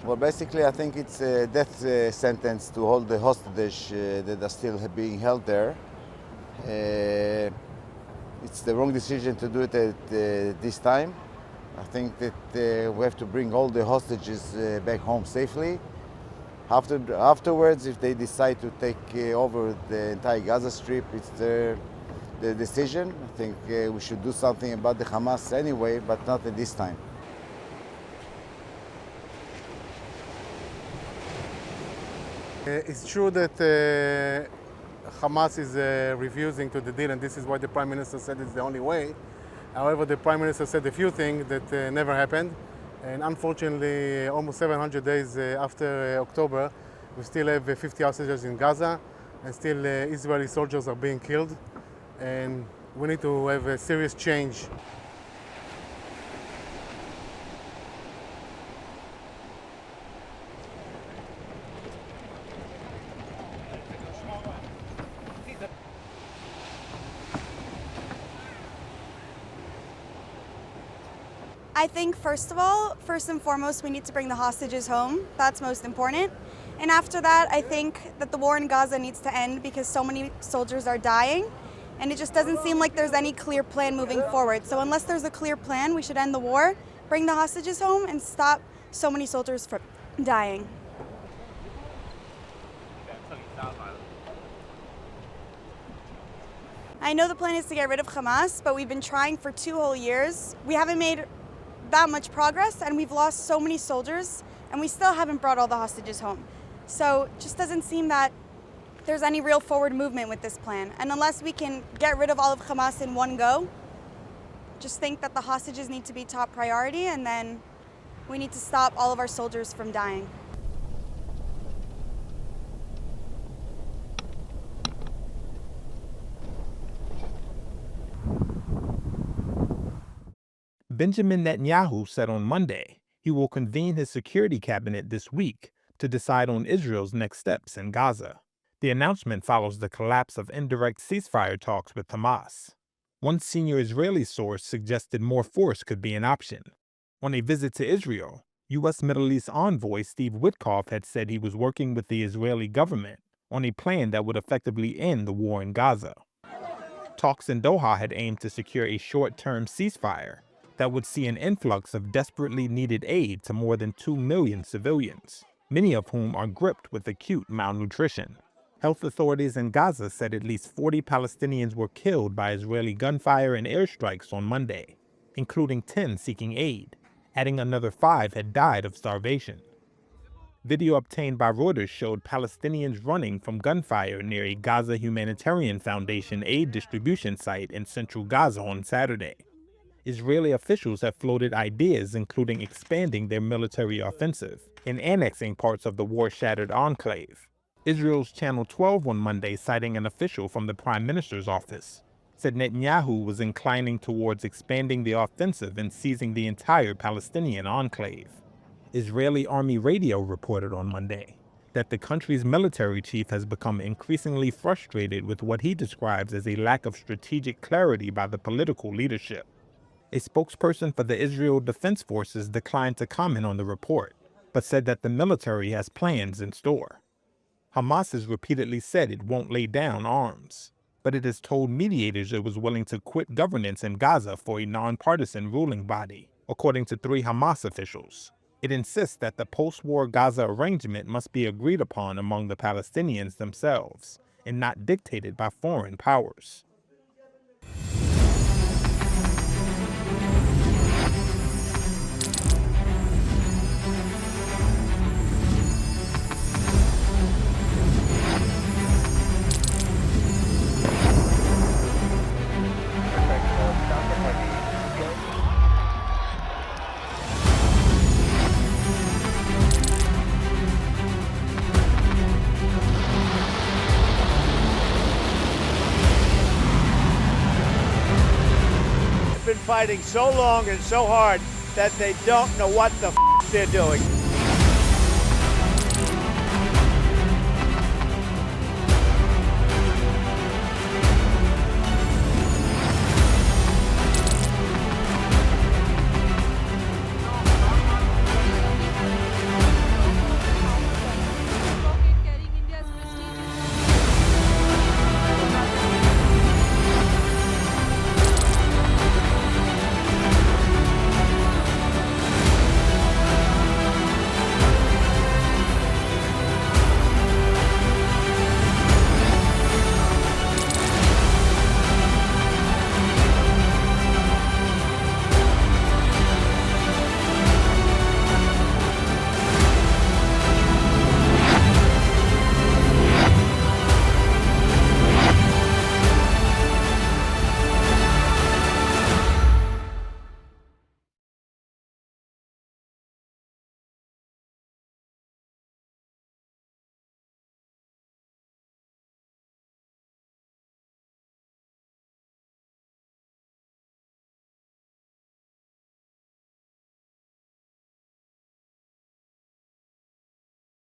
Well, basically, I think it's a death sentence to hold the hostage that are still being held there. It's the wrong decision to do it at this time. I think that we have to bring all the hostages back home safely. Afterwards, if they decide to take over the entire Gaza Strip, it's their decision. I think we should do something about the Hamas anyway, but not at this time. It's true that Hamas is refusing to the deal, and this is why the Prime Minister said it's the only way. However, the Prime Minister said a few things that never happened. And unfortunately, almost 700 days after October, we still have 50 hostages in Gaza, and still Israeli soldiers are being killed. And we need to have a serious change. I think first and foremost, we need to bring the hostages home. That's most important. And after that, I think that the war in Gaza needs to end because so many soldiers are dying. And it just doesn't seem like there's any clear plan moving forward. So unless there's a clear plan, we should end the war, bring the hostages home, and stop so many soldiers from dying. I know the plan is to get rid of Hamas, but we've been trying for 2 whole years. We haven't made that much progress, and we've lost so many soldiers, and we still haven't brought all the hostages home. So it just doesn't seem that there's any real forward movement with this plan. And unless we can get rid of all of Hamas in one go, just think that the hostages need to be top priority, and then we need to stop all of our soldiers from dying. Benjamin Netanyahu said on Monday he will convene his security cabinet this week to decide on Israel's next steps in Gaza. The announcement follows the collapse of indirect ceasefire talks with Hamas. One senior Israeli source suggested more force could be an option. On a visit to Israel, U.S. Middle East envoy Steve Witkoff had said he was working with the Israeli government on a plan that would effectively end the war in Gaza. Talks in Doha had aimed to secure a short-term ceasefire that would see an influx of desperately needed aid to more than 2 million civilians, many of whom are gripped with acute malnutrition. Health authorities in Gaza said at least 40 Palestinians were killed by Israeli gunfire and airstrikes on Monday, including 10 seeking aid, adding another 5 had died of starvation. Video obtained by Reuters showed Palestinians running from gunfire near a Gaza Humanitarian Foundation aid distribution site in central Gaza on Saturday. Israeli officials have floated ideas including expanding their military offensive and annexing parts of the war-shattered enclave. Israel's Channel 12 on Monday, citing an official from the Prime Minister's office, said Netanyahu was inclining towards expanding the offensive and seizing the entire Palestinian enclave. Israeli Army Radio reported on Monday that the country's military chief has become increasingly frustrated with what he describes as a lack of strategic clarity by the political leadership. A spokesperson for the Israel Defense Forces declined to comment on the report, but said that the military has plans in store. Hamas has repeatedly said it won't lay down arms, but it has told mediators it was willing to quit governance in Gaza for a nonpartisan ruling body, according to 3 Hamas officials. It insists that the post-war Gaza arrangement must be agreed upon among the Palestinians themselves and not dictated by foreign powers. Been fighting so long and so hard that they don't know what the they're doing.